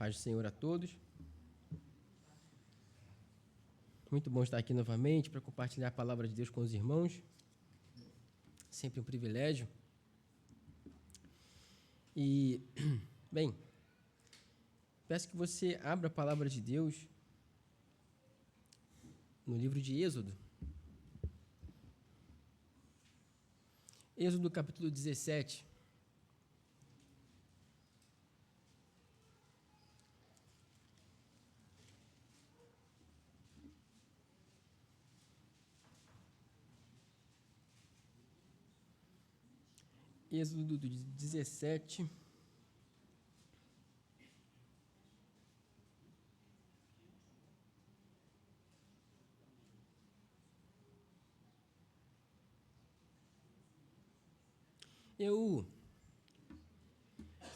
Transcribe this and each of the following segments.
Paz do Senhor a todos. Muito bom estar aqui novamente para compartilhar a palavra de Deus com os irmãos. Sempre um privilégio. E, bem, peço que você abra a palavra de Deus no livro de Êxodo. Êxodo capítulo 17. Êxodo 17. Eu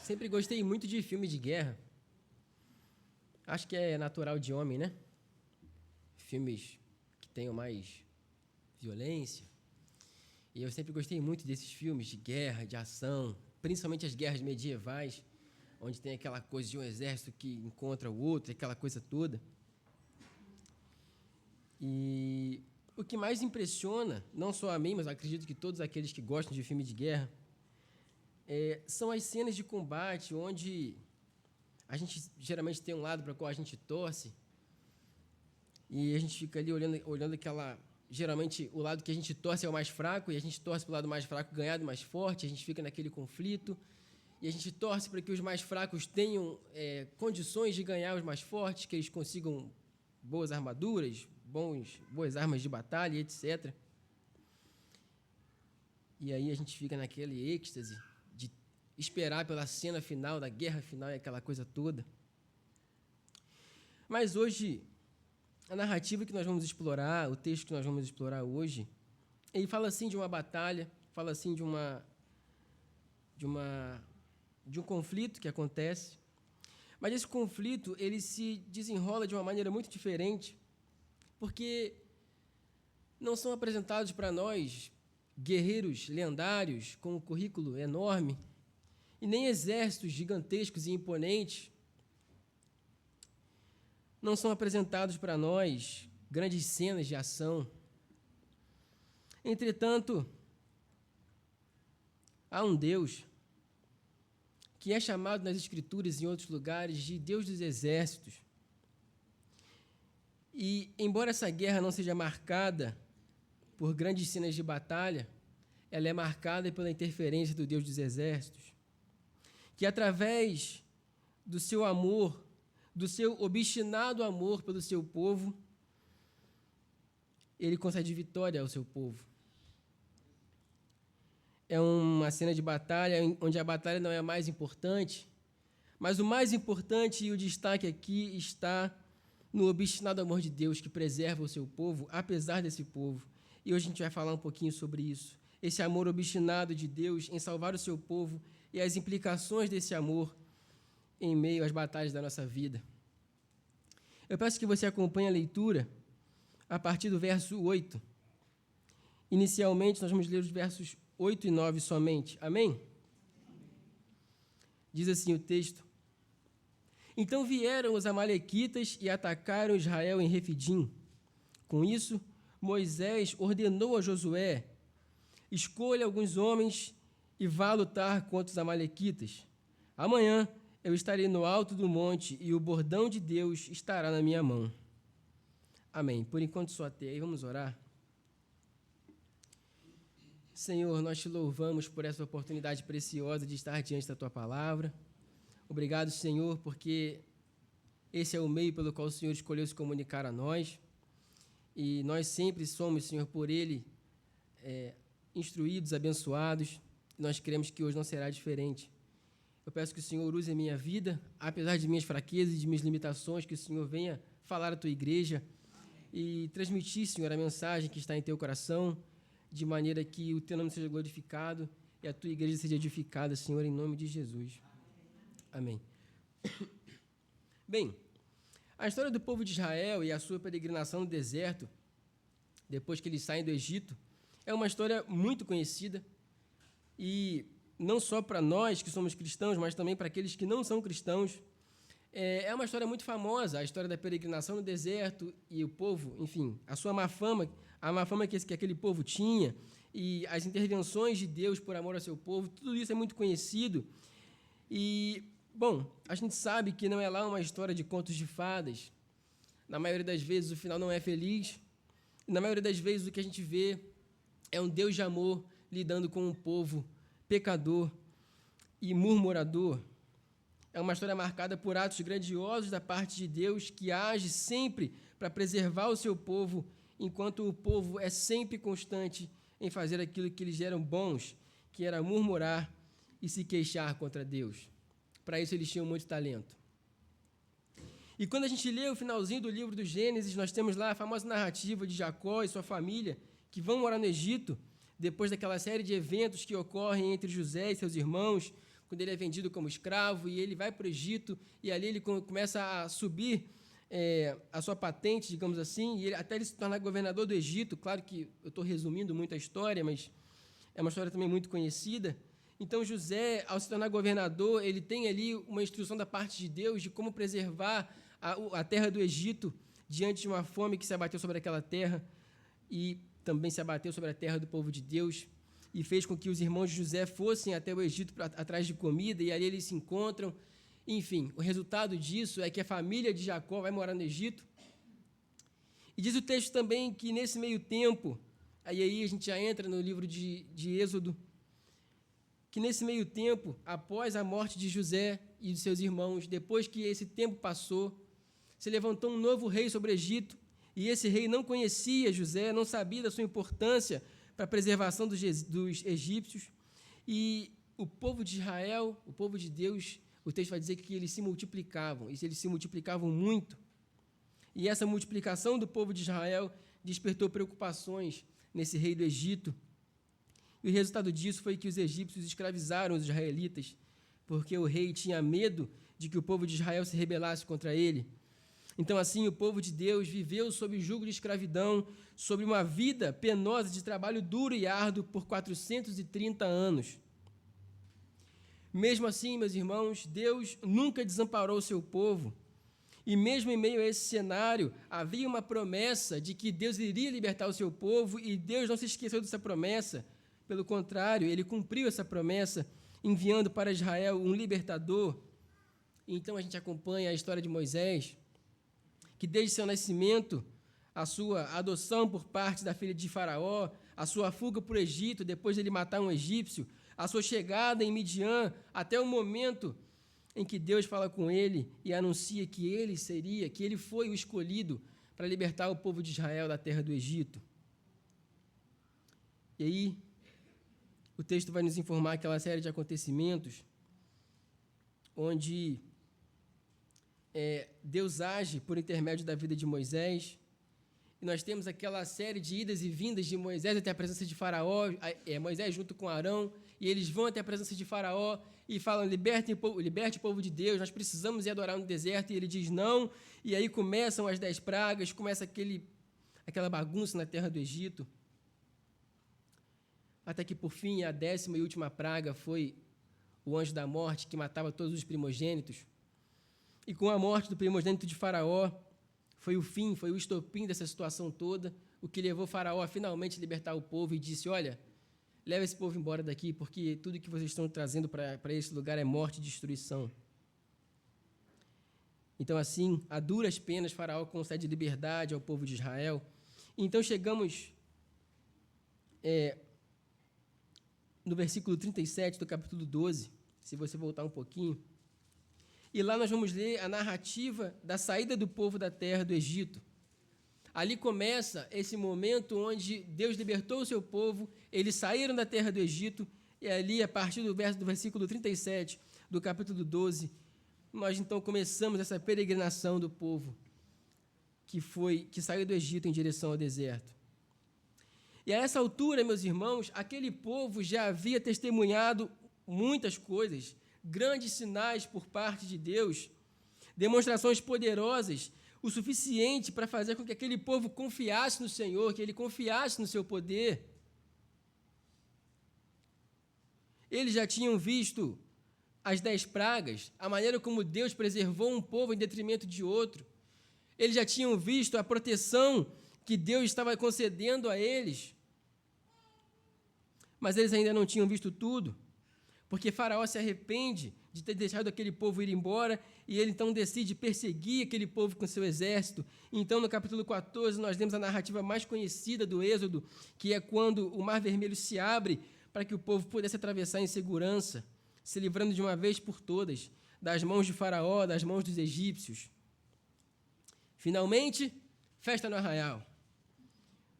sempre gostei muito de filme de guerra. Acho que é natural de homem, né? Filmes que tenham mais violência. E eu sempre gostei muito desses filmes de guerra, de ação, principalmente as guerras medievais, onde tem aquela coisa de um exército que encontra o outro, aquela coisa toda. E o que mais impressiona, não só a mim, mas acredito que todos aqueles que gostam de filme de guerra, são as cenas de combate onde a gente geralmente tem um lado para o qual a gente torce e a gente fica ali olhando aquela... Geralmente, o lado que a gente torce é o mais fraco e a gente torce para o lado mais fraco ganhar do mais forte, a gente fica naquele conflito e a gente torce para que os mais fracos tenham condições de ganhar os mais fortes, que eles consigam boas armaduras, boas armas de batalha, etc. E aí a gente fica naquele êxtase de esperar pela cena final, da guerra final e aquela coisa toda. Mas hoje, a narrativa que nós vamos explorar, o texto que nós vamos explorar hoje, ele fala assim de uma batalha, fala assim de um conflito que acontece, mas esse conflito ele se desenrola de uma maneira muito diferente, porque não são apresentados para nós guerreiros lendários com um currículo enorme, e nem exércitos gigantescos e imponentes. Não são apresentados para nós grandes cenas de ação. Entretanto, há um Deus que é chamado nas Escrituras e em outros lugares de Deus dos exércitos. E, embora essa guerra não seja marcada por grandes cenas de batalha, ela é marcada pela interferência do Deus dos exércitos, que através do seu amor, do seu obstinado amor pelo seu povo, ele concede vitória ao seu povo. É uma cena de batalha onde a batalha não é a mais importante, mas o mais importante e o destaque aqui está no obstinado amor de Deus que preserva o seu povo, apesar desse povo. E hoje a gente vai falar um pouquinho sobre isso. Esse amor obstinado de Deus em salvar o seu povo e as implicações desse amor em meio às batalhas da nossa vida. Eu peço que você acompanhe a leitura a partir do verso 8. Inicialmente, nós vamos ler os versos 8 e 9 somente. Amém? Diz assim o texto: Então vieram os amalequitas e atacaram Israel em Refidim. Com isso, Moisés ordenou a Josué: Escolha alguns homens e vá lutar contra os amalequitas. Amanhã eu estarei no alto do monte e o bordão de Deus estará na minha mão. Amém. Por enquanto só até aí, vamos orar. Senhor, nós te louvamos por essa oportunidade preciosa de estar diante da tua palavra. Obrigado, Senhor, porque esse é o meio pelo qual o Senhor escolheu se comunicar a nós. E nós sempre somos, Senhor, por ele instruídos, abençoados. E nós cremos que hoje não será diferente. Eu peço que o Senhor use a minha vida, apesar de minhas fraquezas e de minhas limitações, que o Senhor venha falar à tua igreja e transmitir, Senhor, a mensagem que está em teu coração, de maneira que o teu nome seja glorificado e a tua igreja seja edificada, Senhor, em nome de Jesus. Amém. Bem, a história do povo de Israel e a sua peregrinação no deserto, depois que eles saem do Egito, é uma história muito conhecida e não só para nós que somos cristãos, mas também para aqueles que não são cristãos. É uma história muito famosa, a história da peregrinação no deserto e o povo, enfim, a sua má fama, a má fama que aquele povo tinha, e as intervenções de Deus por amor ao seu povo, tudo isso é muito conhecido. E, bom, a gente sabe que não é lá uma história de contos de fadas. Na maioria das vezes o final não é feliz. E na maioria das vezes o que a gente vê é um Deus de amor lidando com um povo pecador e murmurador. É uma história marcada por atos grandiosos da parte de Deus, que age sempre para preservar o seu povo, enquanto o povo é sempre constante em fazer aquilo que eles eram bons, que era murmurar e se queixar contra Deus. Para isso eles tinham muito talento. E quando a gente lê o finalzinho do livro do Gênesis, nós temos lá a famosa narrativa de Jacó e sua família, que vão morar no Egito, depois daquela série de eventos que ocorrem entre José e seus irmãos, quando ele é vendido como escravo, e ele vai para o Egito, e ali ele começa a subir a sua patente, digamos assim, e até ele se tornar governador do Egito. Claro que eu estou resumindo muito a história, mas é uma história também muito conhecida. Então, José, ao se tornar governador, ele tem ali uma instrução da parte de Deus de como preservar a terra do Egito diante de uma fome que se abateu sobre aquela terra e também se abateu sobre a terra do povo de Deus, e fez com que os irmãos de José fossem até o Egito atrás de comida, e ali eles se encontram. Enfim, o resultado disso é que a família de Jacó vai morar no Egito. E diz o texto também que nesse meio tempo, aí a gente já entra no livro de Êxodo, que nesse meio tempo, após a morte de José e de seus irmãos, depois que esse tempo passou, se levantou um novo rei sobre o Egito, e esse rei não conhecia José, não sabia da sua importância para a preservação dos egípcios, e o povo de Israel, o povo de Deus, o texto vai dizer que eles se multiplicavam, e eles se multiplicavam muito, e essa multiplicação do povo de Israel despertou preocupações nesse rei do Egito, e o resultado disso foi que os egípcios escravizaram os israelitas, porque o rei tinha medo de que o povo de Israel se rebelasse contra ele. Então, assim, o povo de Deus viveu sob o jugo de escravidão, sob uma vida penosa de trabalho duro e árduo por 430 anos. Mesmo assim, meus irmãos, Deus nunca desamparou o seu povo. E mesmo em meio a esse cenário, havia uma promessa de que Deus iria libertar o seu povo, e Deus não se esqueceu dessa promessa. Pelo contrário, ele cumpriu essa promessa, enviando para Israel um libertador. Então a gente acompanha a história de Moisés, que desde seu nascimento, a sua adoção por parte da filha de Faraó, a sua fuga para o Egito, depois de ele matar um egípcio, a sua chegada em Midian, até o momento em que Deus fala com ele e anuncia que ele foi o escolhido para libertar o povo de Israel da terra do Egito. E aí, o texto vai nos informar aquela série de acontecimentos onde Deus age por intermédio da vida de Moisés, e nós temos aquela série de idas e vindas de Moisés até a presença de Faraó, Moisés junto com Arão, e eles vão até a presença de Faraó e falam: liberte o povo de Deus, nós precisamos ir adorar no deserto, e ele diz não, e aí começam as 10 pragas, começa aquela bagunça na terra do Egito, até que, por fim, a 10ª e última praga foi o anjo da morte, que matava todos os primogênitos. E com a morte do primogênito de Faraó, foi o fim, foi o estopim dessa situação toda, o que levou Faraó a finalmente libertar o povo, e disse: olha, leva esse povo embora daqui, porque tudo que vocês estão trazendo para esse lugar é morte e destruição. Então, assim, a duras penas, Faraó concede liberdade ao povo de Israel. Então, chegamos no versículo 37 do capítulo 12, se você voltar um pouquinho. E lá nós vamos ler a narrativa da saída do povo da terra do Egito. Ali começa esse momento onde Deus libertou o seu povo, eles saíram da terra do Egito, e ali, a partir do versículo 37 do capítulo 12, nós então começamos essa peregrinação do povo que saiu do Egito em direção ao deserto. E a essa altura, meus irmãos, aquele povo já havia testemunhado muitas coisas, grandes sinais por parte de Deus, demonstrações poderosas, o suficiente para fazer com que aquele povo confiasse no Senhor, que ele confiasse no seu poder. Eles já tinham visto as 10 pragas, a maneira como Deus preservou um povo em detrimento de outro. Eles já tinham visto a proteção que Deus estava concedendo a eles, mas eles ainda não tinham visto tudo, porque Faraó se arrepende de ter deixado aquele povo ir embora, e ele então decide perseguir aquele povo com seu exército. Então, no capítulo 14, nós lemos a narrativa mais conhecida do Êxodo, que é quando o Mar Vermelho se abre para que o povo pudesse atravessar em segurança, se livrando de uma vez por todas das mãos de Faraó, das mãos dos egípcios. Finalmente, festa no arraial.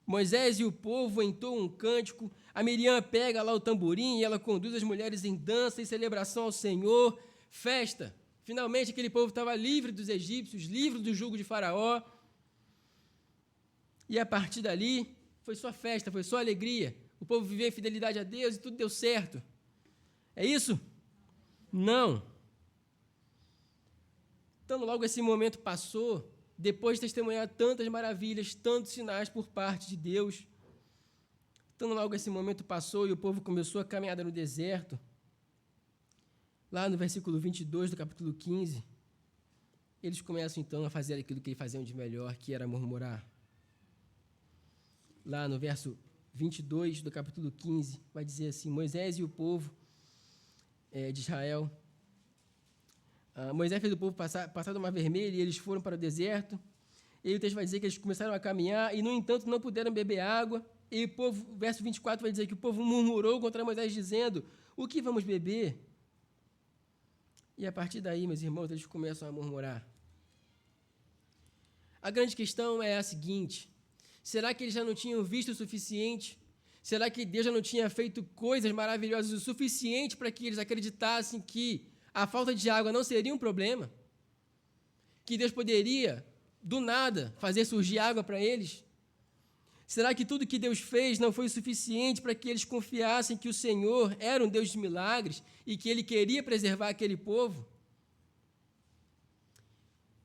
Moisés e o povo entoam um cântico, a Miriam pega lá o tamborim e ela conduz as mulheres em dança e celebração ao Senhor, festa. Finalmente aquele povo estava livre dos egípcios, livre do jugo de Faraó, e a partir dali foi só festa, foi só alegria. O povo viveu em fidelidade a Deus e tudo deu certo. É isso? Não. Então, logo esse momento passou, depois de testemunhar tantas maravilhas, tantos sinais por parte de Deus, então logo esse momento passou e o povo começou a caminhada no deserto, lá no versículo 22 do capítulo 15, eles começam então a fazer aquilo que eles faziam de melhor, que era murmurar. Lá no verso 22 do capítulo 15, vai dizer assim: Moisés e o povo de Israel, Moisés fez o povo passar do Mar Vermelho e eles foram para o deserto. E o texto vai dizer que eles começaram a caminhar e, no entanto, não puderam beber água. E o povo, verso 24 vai dizer que o povo murmurou contra Moisés, dizendo: o que vamos beber? E a partir daí, meus irmãos, eles começam a murmurar. A grande questão é a seguinte: será que eles já não tinham visto o suficiente? Será que Deus já não tinha feito coisas maravilhosas o suficiente para que eles acreditassem que a falta de água não seria um problema? Que Deus poderia, do nada, fazer surgir água para eles? Será que tudo que Deus fez não foi o suficiente para que eles confiassem que o Senhor era um Deus de milagres e que Ele queria preservar aquele povo?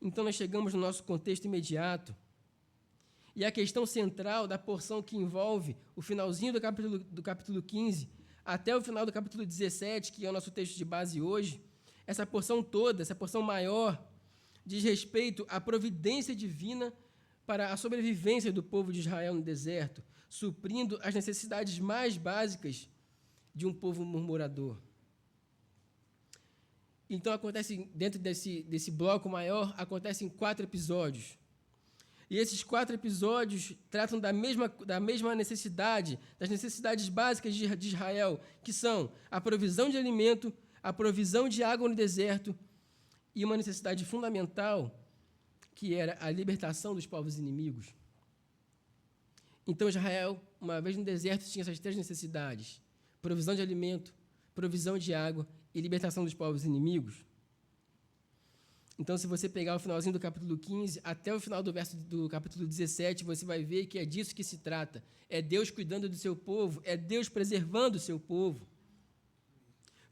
Então, nós chegamos no nosso contexto imediato. E a questão central da porção que envolve o finalzinho do capítulo 15 até o final do capítulo 17, que é o nosso texto de base hoje, essa porção toda, essa porção maior, diz respeito à providência divina para a sobrevivência do povo de Israel no deserto, suprindo as necessidades mais básicas de um povo murmurador. Então, acontece, dentro desse bloco maior, acontecem 4 episódios. E esses 4 episódios tratam da mesma necessidade, das necessidades básicas de Israel, que são a provisão de alimento, a provisão de água no deserto e uma necessidade fundamental, que era a libertação dos povos inimigos. Então, Israel, uma vez no deserto, tinha essas 3 necessidades: provisão de alimento, provisão de água e libertação dos povos inimigos. Então, se você pegar o finalzinho do capítulo 15 até o final do capítulo 17, você vai ver que é disso que se trata. É Deus cuidando do seu povo, é Deus preservando o seu povo.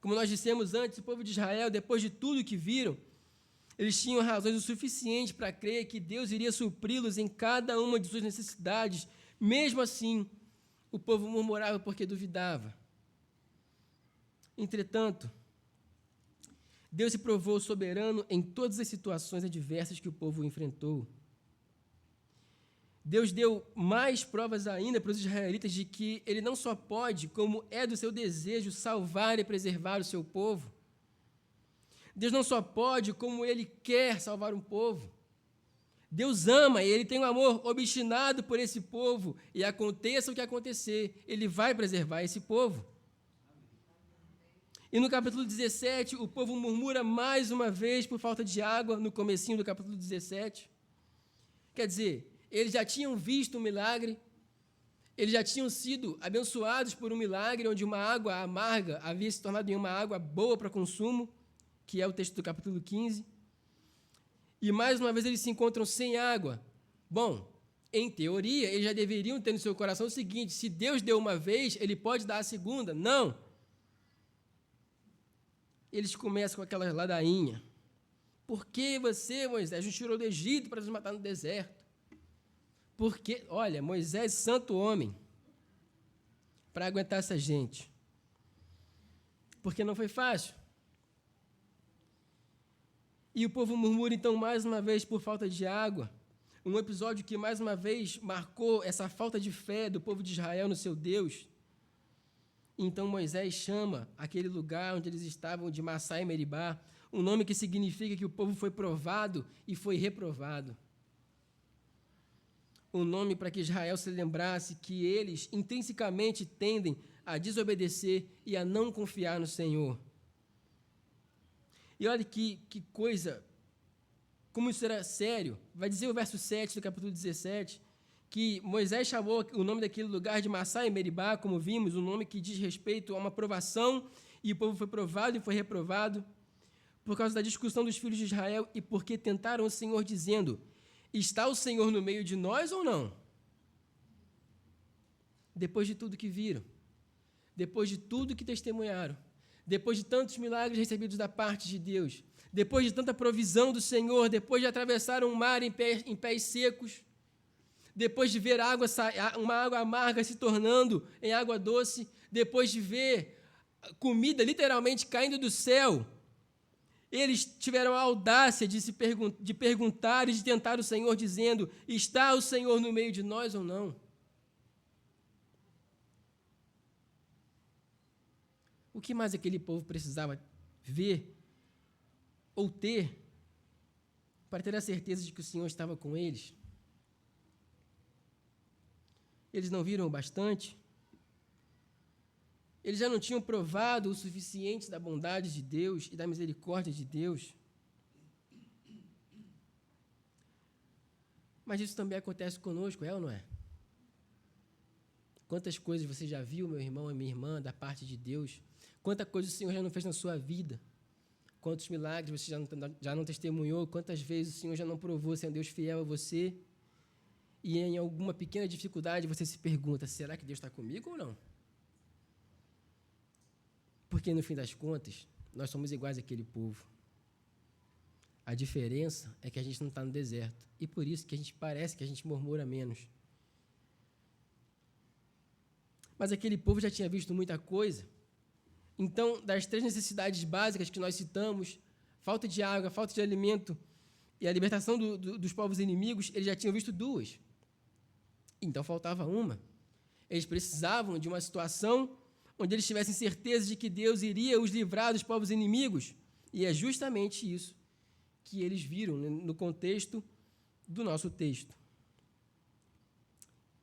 Como nós dissemos antes, o povo de Israel, depois de tudo que viram, eles tinham razões o suficiente para crer que Deus iria supri-los em cada uma de suas necessidades. Mesmo assim, o povo murmurava porque duvidava. Entretanto, Deus se provou soberano em todas as situações adversas que o povo enfrentou. Deus deu mais provas ainda para os israelitas de que Ele não só pode, como é do seu desejo, salvar e preservar o seu povo. Deus não só pode, como Ele quer salvar um povo. Deus ama e Ele tem um amor obstinado por esse povo, e aconteça o que acontecer, Ele vai preservar esse povo. E no capítulo 17, o povo murmura mais uma vez por falta de água, no comecinho do capítulo 17. Quer dizer, eles já tinham visto um milagre, eles já tinham sido abençoados por um milagre, onde uma água amarga havia se tornado em uma água boa para consumo, que é o texto do capítulo 15. E mais uma vez eles se encontram sem água. Bom, em teoria, eles já deveriam ter no seu coração o seguinte: se Deus deu uma vez, Ele pode dar a segunda. Não. Eles começam com aquela ladainha: por que você, Moisés, nos tirou do Egito para nos matar no deserto? Porque, olha, Moisés, santo homem, para aguentar essa gente. Porque não foi fácil. E o povo murmura, então, mais uma vez, por falta de água. Um episódio que, mais uma vez, marcou essa falta de fé do povo de Israel no seu Deus. Então, Moisés chama aquele lugar onde eles estavam de Massá e Meribá, um nome que significa que o povo foi provado e foi reprovado. Um nome para que Israel se lembrasse que eles intrinsecamente tendem a desobedecer e a não confiar no Senhor. E olha que coisa, como isso era sério. Vai dizer o verso 7 do capítulo 17, que Moisés chamou o nome daquele lugar de Massá e Meribá, como vimos, um nome que diz respeito a uma provação, e o povo foi provado e foi reprovado, por causa da discussão dos filhos de Israel e porque tentaram o Senhor dizendo, está o Senhor no meio de nós ou não? Depois de tudo que viram, depois de tudo que testemunharam, depois de tantos milagres recebidos da parte de Deus, depois de tanta provisão do Senhor, depois de atravessar um mar em pés secos, depois de ver uma água amarga se tornando em água doce, depois de ver comida literalmente caindo do céu, eles tiveram a audácia de perguntar e de tentar o Senhor, dizendo, está o Senhor no meio de nós ou não? O que mais aquele povo precisava ver ou ter para ter a certeza de que o Senhor estava com eles? Eles não viram o bastante? Eles já não tinham provado o suficiente da bondade de Deus e da misericórdia de Deus? Mas isso também acontece conosco, é ou não é? Quantas coisas você já viu, meu irmão e minha irmã, da parte de Deus? Quanta coisa o Senhor já não fez na sua vida? Quantos milagres você já não testemunhou? Quantas vezes o Senhor já não provou ser um Deus fiel a você? E em alguma pequena dificuldade você se pergunta, será que Deus está comigo ou não? Porque, no fim das contas, nós somos iguais àquele povo. A diferença é que a gente não está no deserto. E por isso que a gente parece que a gente murmura menos. Mas aquele povo já tinha visto muita coisa. Então, das 3 necessidades básicas que nós citamos, falta de água, falta de alimento e a libertação dos povos inimigos, eles já tinham visto 2. Então, faltava uma. Eles precisavam de uma situação onde eles tivessem certeza de que Deus iria os livrar dos povos inimigos. E é justamente isso que eles viram no contexto do nosso texto.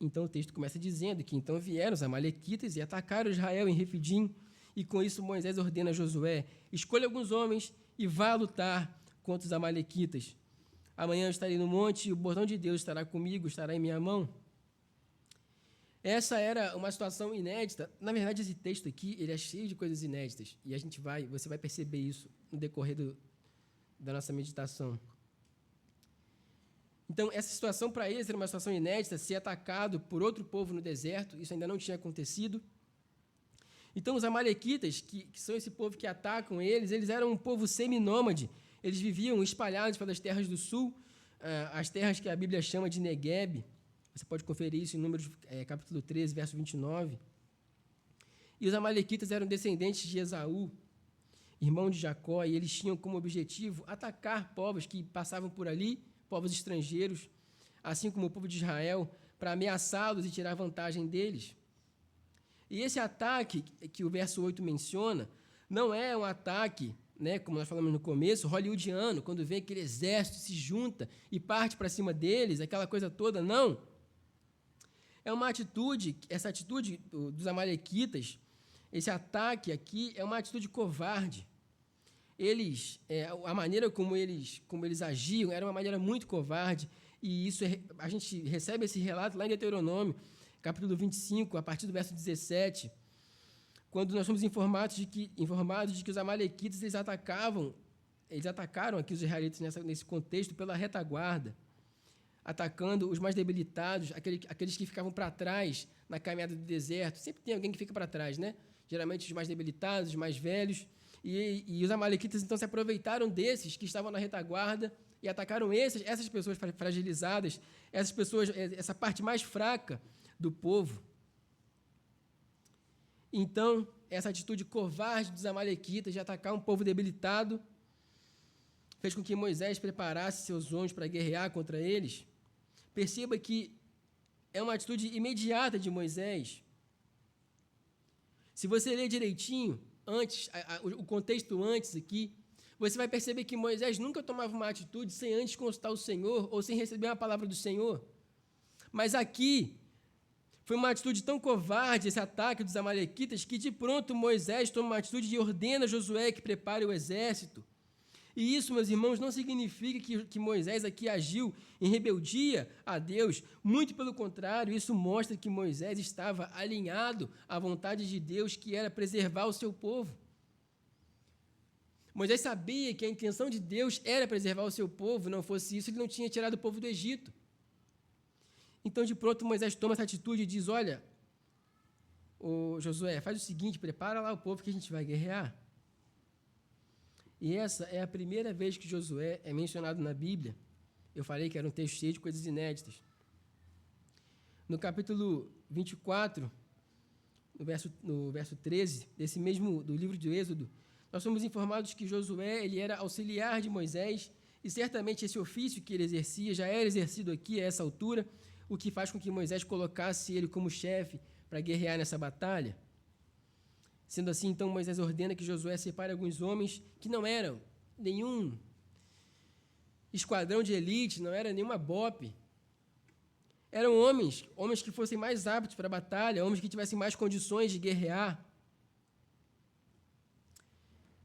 Então o texto começa dizendo que então vieram os amalequitas e atacaram Israel em Refidim, e com isso Moisés ordena a Josué, escolha alguns homens e vá lutar contra os amalequitas. Amanhã eu estarei no monte e o bordão de Deus estará comigo, estará em minha mão. Essa era uma situação inédita. Na verdade, esse texto aqui, ele é cheio de coisas inéditas. E você vai perceber isso no decorrer da nossa meditação. Então, essa situação para eles era uma situação inédita, ser atacado por outro povo no deserto, isso ainda não tinha acontecido. Então, os amalequitas, que são esse povo que atacam eles eram um povo seminômade. Eles viviam espalhados pelas terras do sul, as terras que a Bíblia chama de Negueb. Você pode conferir isso em Números, capítulo 13, verso 29. E os amalequitas eram descendentes de Esaú, irmão de Jacó, e eles tinham como objetivo atacar povos que passavam por ali, povos estrangeiros, assim como o povo de Israel, para ameaçá-los e tirar vantagem deles. E esse ataque que o verso 8 menciona, não é um ataque, como nós falamos no começo, hollywoodiano, quando vem aquele exército, se junta e parte para cima deles, aquela coisa toda, não. É uma atitude, essa atitude dos amalequitas, esse ataque aqui é uma atitude covarde. A maneira como eles agiam era uma maneira muito covarde, e isso a gente recebe esse relato lá em Deuteronômio, capítulo 25, a partir do verso 17, quando nós somos informados de que os amalequitas eles atacaram aqui os israelitas nesse contexto pela retaguarda, atacando os mais debilitados, aqueles que ficavam para trás na caminhada do deserto. Sempre tem alguém que fica para trás, né? Geralmente os mais debilitados, os mais velhos. E os amalequitas, então, se aproveitaram desses que estavam na retaguarda e atacaram essas pessoas fragilizadas, essa parte mais fraca do povo. Então, essa atitude covarde dos amalequitas de atacar um povo debilitado fez com que Moisés preparasse seus homens para guerrear contra eles, perceba que é uma atitude imediata de Moisés. Se você ler direitinho, o contexto antes aqui, você vai perceber que Moisés nunca tomava uma atitude sem antes consultar o Senhor ou sem receber uma palavra do Senhor. Mas aqui, foi uma atitude tão covarde, esse ataque dos amalequitas, que de pronto Moisés toma uma atitude e ordena a Josué que prepare o exército. E isso, meus irmãos, não significa que Moisés aqui agiu em rebeldia a Deus. Muito pelo contrário, isso mostra que Moisés estava alinhado à vontade de Deus, que era preservar o seu povo. Moisés sabia que a intenção de Deus era preservar o seu povo, não fosse isso, ele não tinha tirado o povo do Egito. Então, de pronto, Moisés toma essa atitude e diz, olha, Josué, faz o seguinte, prepara lá o povo que a gente vai guerrear. E essa é a primeira vez que Josué é mencionado na Bíblia. Eu falei que era um texto cheio de coisas inéditas. No capítulo 24, no verso 13, do livro de Êxodo, nós somos informados que Josué ele era auxiliar de Moisés, e certamente esse ofício que ele exercia já era exercido aqui a essa altura, o que faz com que Moisés colocasse ele como chefe para guerrear nessa batalha. Sendo assim, então, Moisés ordena que Josué separe alguns homens que não eram nenhum esquadrão de elite, não era nenhuma BOPE. Eram homens que fossem mais aptos para a batalha, homens que tivessem mais condições de guerrear.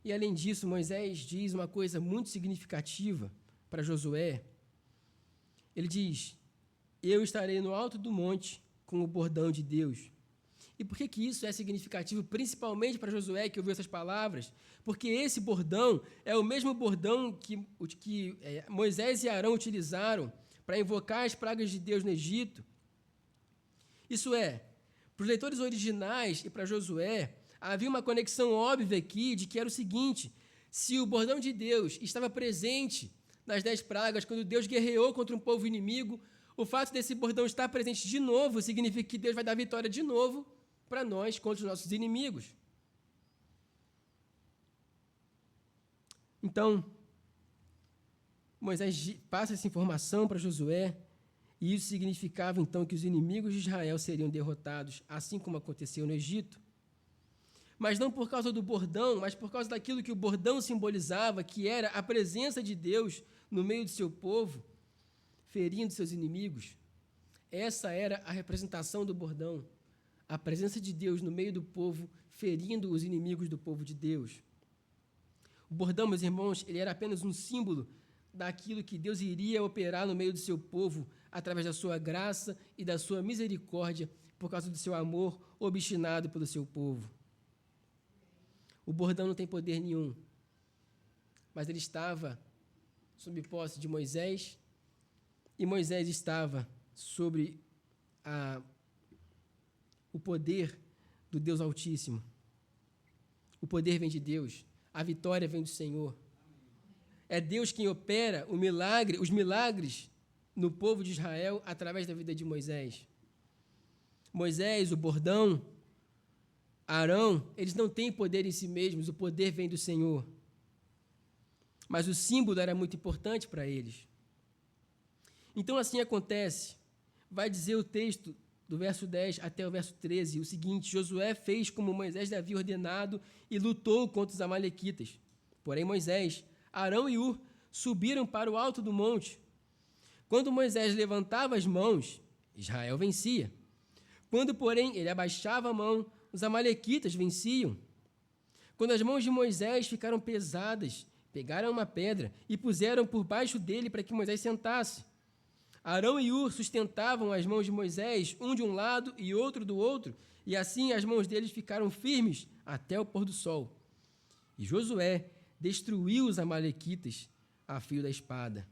E, além disso, Moisés diz uma coisa muito significativa para Josué. Ele diz, eu estarei no alto do monte com o bordão de Deus. E por que isso é significativo, principalmente para Josué, que ouviu essas palavras? Porque esse bordão é o mesmo bordão que Moisés e Arão utilizaram para invocar as pragas de Deus no Egito. Isso é, para os leitores originais e para Josué, havia uma conexão óbvia aqui de que era o seguinte, se o bordão de Deus estava presente nas 10 pragas, quando Deus guerreou contra um povo inimigo, o fato desse bordão estar presente de novo significa que Deus vai dar vitória de novo para nós contra os nossos inimigos. Então, Moisés passa essa informação para Josué, e isso significava então que os inimigos de Israel seriam derrotados, assim como aconteceu no Egito. Mas não por causa do bordão, mas por causa daquilo que o bordão simbolizava, que era a presença de Deus no meio do seu povo, ferindo seus inimigos. Essa era a representação do bordão, a presença de Deus no meio do povo, ferindo os inimigos do povo de Deus. O bordão, meus irmãos, ele era apenas um símbolo daquilo que Deus iria operar no meio do seu povo, através da sua graça e da sua misericórdia, por causa do seu amor obstinado pelo seu povo. O bordão não tem poder nenhum, mas ele estava sob posse de Moisés, e Moisés estava sobre o poder do Deus Altíssimo. O poder vem de Deus, a vitória vem do Senhor. É Deus quem opera os milagres no povo de Israel através da vida de Moisés. Moisés, o bordão, Arão, eles não têm poder em si mesmos, o poder vem do Senhor. Mas o símbolo era muito importante para eles. Então, assim acontece. Vai dizer o texto do verso 10 até o verso 13, o seguinte, Josué fez como Moisés lhe havia ordenado e lutou contra os amalequitas. Porém, Moisés, Arão e Hur subiram para o alto do monte. Quando Moisés levantava as mãos, Israel vencia. Quando, porém, ele abaixava a mão, os amalequitas venciam. Quando as mãos de Moisés ficaram pesadas, pegaram uma pedra e puseram por baixo dele para que Moisés sentasse. Arão e Hur sustentavam as mãos de Moisés, um de um lado e outro do outro, e assim as mãos deles ficaram firmes até o pôr do sol. E Josué destruiu os amalequitas a fio da espada.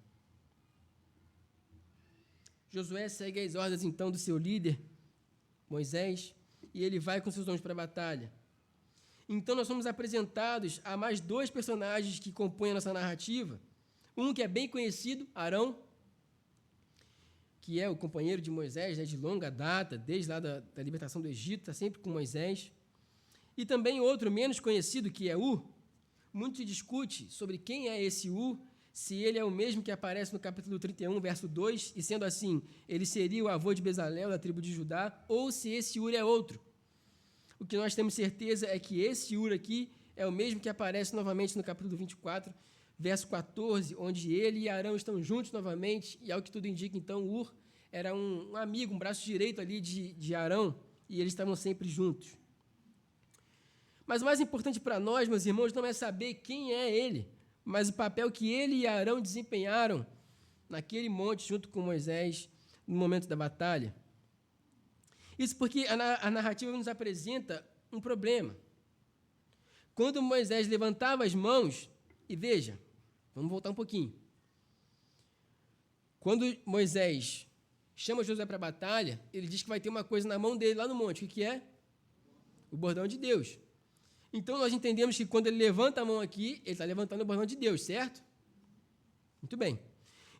Josué segue as ordens, então, do seu líder, Moisés, e ele vai com seus homens para a batalha. Então, nós somos apresentados a mais 2 personagens que compõem a nossa narrativa. Um que é bem conhecido, Arão, que é o companheiro de Moisés, né, de longa data, desde lá da libertação do Egito, está sempre com Moisés. E também outro menos conhecido, que é Hur. Muito se discute sobre quem é esse Hur, se ele é o mesmo que aparece no capítulo 31, verso 2, e sendo assim, ele seria o avô de Bezalel, da tribo de Judá, ou se esse Ur é outro. O que nós temos certeza é que esse Ur aqui é o mesmo que aparece novamente no capítulo 24, verso 14, onde ele e Arão estão juntos novamente, e ao que tudo indica, então, Ur era um amigo, um braço direito ali de Arão, e eles estavam sempre juntos. Mas o mais importante para nós, meus irmãos, não é saber quem é ele, mas o papel que ele e Arão desempenharam naquele monte junto com Moisés no momento da batalha. Isso porque a narrativa nos apresenta um problema. Quando Moisés levantava as mãos, e veja, vamos voltar um pouquinho. Quando Moisés chama Josué para a batalha, ele diz que vai ter uma coisa na mão dele lá no monte. O que é? O bordão de Deus. Então, nós entendemos que quando ele levanta a mão aqui, ele está levantando o bordão de Deus, certo? Muito bem.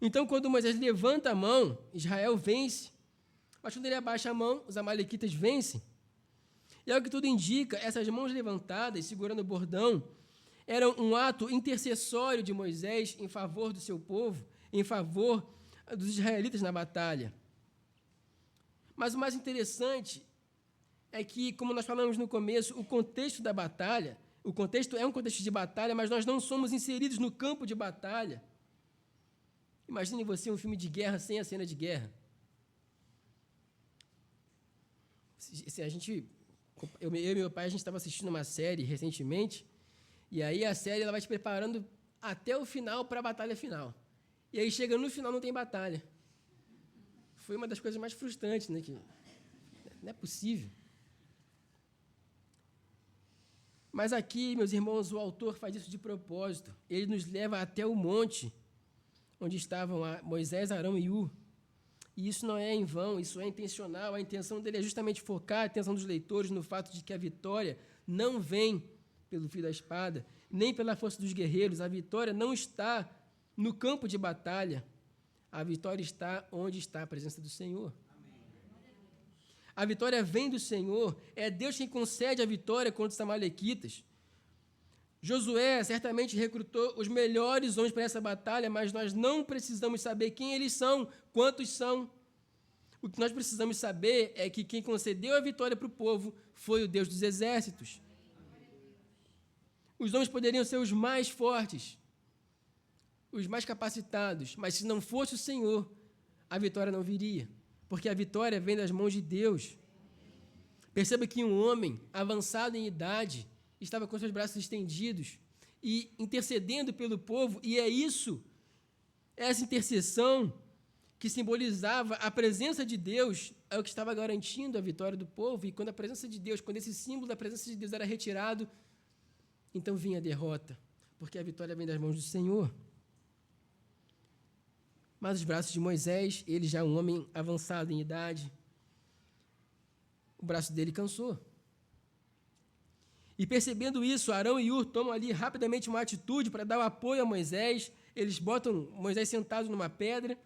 Então, quando Moisés levanta a mão, Israel vence. Mas quando ele abaixa a mão, os amalequitas vencem. E ao que tudo indica, essas mãos levantadas, segurando o bordão, eram um ato intercessório de Moisés em favor do seu povo, em favor dos israelitas na batalha. Mas o mais interessante é que, como nós falamos no começo, o contexto da batalha, o contexto é um contexto de batalha, mas nós não somos inseridos no campo de batalha. Imagine você um filme de guerra sem a cena de guerra. Eu e meu pai, a gente estava assistindo uma série recentemente, e aí a série ela vai te preparando até o final para a batalha final. E aí chega no final, não tem batalha. Foi uma das coisas mais frustrantes, né? Que não é possível. Mas aqui, meus irmãos, o autor faz isso de propósito. Ele nos leva até o monte onde estavam Moisés, Arão e Ur. E isso não é em vão, isso é intencional. A intenção dele é justamente focar a atenção dos leitores no fato de que a vitória não vem pelo fio da espada, nem pela força dos guerreiros. A vitória não está no campo de batalha. A vitória está onde está a presença do Senhor. A vitória vem do Senhor, é Deus quem concede a vitória contra os amalequitas. Josué certamente recrutou os melhores homens para essa batalha, mas nós não precisamos saber quem eles são, quantos são. O que nós precisamos saber é que quem concedeu a vitória para o povo foi o Deus dos exércitos. Os homens poderiam ser os mais fortes, os mais capacitados, mas se não fosse o Senhor, a vitória não viria. Porque a vitória vem das mãos de Deus. Perceba que um homem avançado em idade estava com seus braços estendidos e intercedendo pelo povo, e é isso, essa intercessão que simbolizava a presença de Deus, é o que estava garantindo a vitória do povo, e quando a presença de Deus, quando esse símbolo da presença de Deus era retirado, então vinha a derrota, porque a vitória vem das mãos do Senhor. Mas os braços de Moisés, ele já um homem avançado em idade, o braço dele cansou. E percebendo isso, Arão e Ur tomam ali rapidamente uma atitude para dar o apoio a Moisés. Eles botam Moisés sentado numa pedra.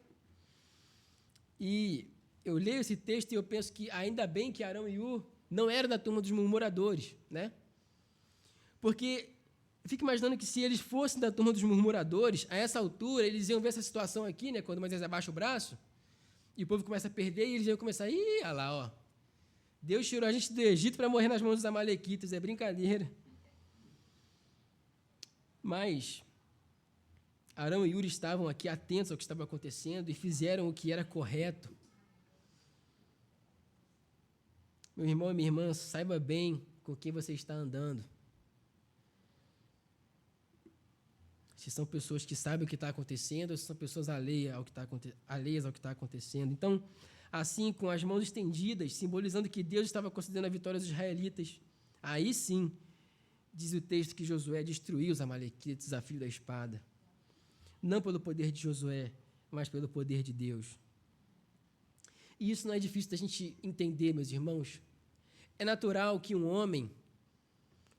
E eu leio esse texto e eu penso que ainda bem que Arão e Ur não eram da turma dos murmuradores, né? Porque fico imaginando que se eles fossem da turma dos murmuradores, a essa altura, eles iam ver essa situação aqui, né, quando Moisés abaixa o braço, e o povo começa a perder, e eles iam começar, olha lá, ó, Deus tirou a gente do Egito para morrer nas mãos dos amalequitas, é brincadeira. Mas Arão e Ur estavam aqui atentos ao que estava acontecendo e fizeram o que era correto. Meu irmão e minha irmã, saiba bem com quem você está andando. Se são pessoas que sabem o que está acontecendo, ou se são pessoas alheias ao que está acontecendo. Então, assim, com as mãos estendidas, simbolizando que Deus estava concedendo a vitória aos israelitas, aí sim, diz o texto que Josué destruiu os amalequitas a fio da espada. Não pelo poder de Josué, mas pelo poder de Deus. E isso não é difícil da gente entender, meus irmãos. É natural que um homem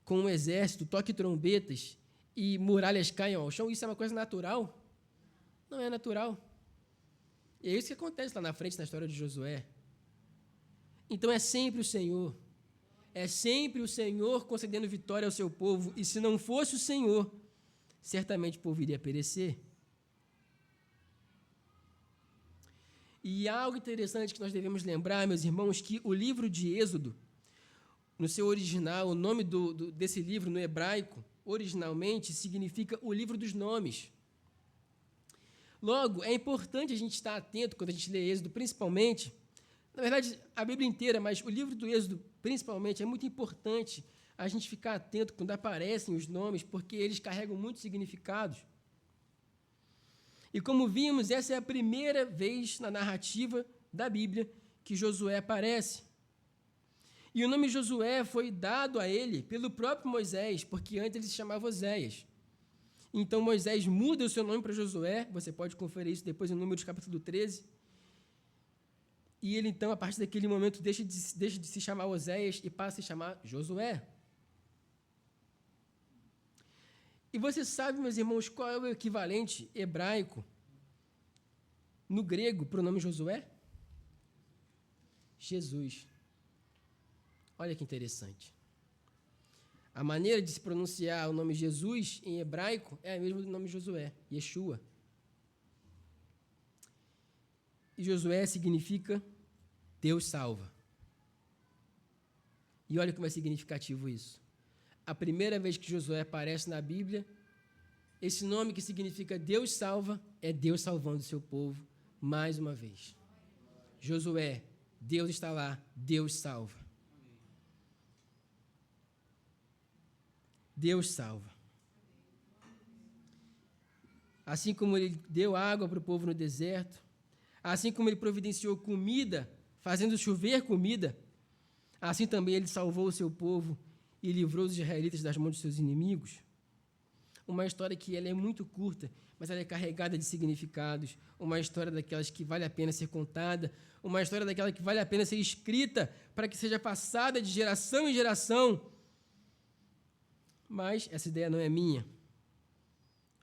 com um exército toque trombetas e muralhas caiam ao chão. Isso é uma coisa natural? Não é natural. E é isso que acontece lá na frente, na história de Josué. Então é sempre o Senhor. É sempre o Senhor concedendo vitória ao seu povo. E se não fosse o Senhor, certamente o povo iria perecer. E algo interessante que nós devemos lembrar, meus irmãos, que o livro de Êxodo, no seu original, o nome desse livro no hebraico, originalmente, significa o livro dos nomes. Logo, é importante a gente estar atento quando a gente lê Êxodo, principalmente, na verdade, a Bíblia inteira, mas o livro do Êxodo, principalmente, é muito importante a gente ficar atento quando aparecem os nomes, porque eles carregam muitos significados. E como vimos, essa é a primeira vez na narrativa da Bíblia que Josué aparece. E o nome Josué foi dado a ele pelo próprio Moisés, porque antes ele se chamava Oséias. Então Moisés muda o seu nome para Josué, você pode conferir isso depois em Números capítulo 13. E ele então, a partir daquele momento, deixa de se chamar Oséias e passa a se chamar Josué. E você sabe, meus irmãos, qual é o equivalente hebraico no grego para o nome Josué? Jesus. Olha que interessante. A maneira de se pronunciar o nome Jesus em hebraico é a mesma do nome Josué, Yeshua. E Josué significa Deus salva. E olha como é significativo isso. A primeira vez que Josué aparece na Bíblia, esse nome que significa Deus salva, é Deus salvando o seu povo mais uma vez. Josué, Deus está lá, Deus salva. Deus salva. Assim como ele deu água para o povo no deserto, assim como ele providenciou comida, fazendo chover comida, assim também ele salvou o seu povo e livrou os israelitas das mãos de seus inimigos. Uma história que ela é muito curta, mas ela é carregada de significados, uma história daquelas que vale a pena ser contada, uma história daquela que vale a pena ser escrita para que seja passada de geração em geração. Mas essa ideia não é minha.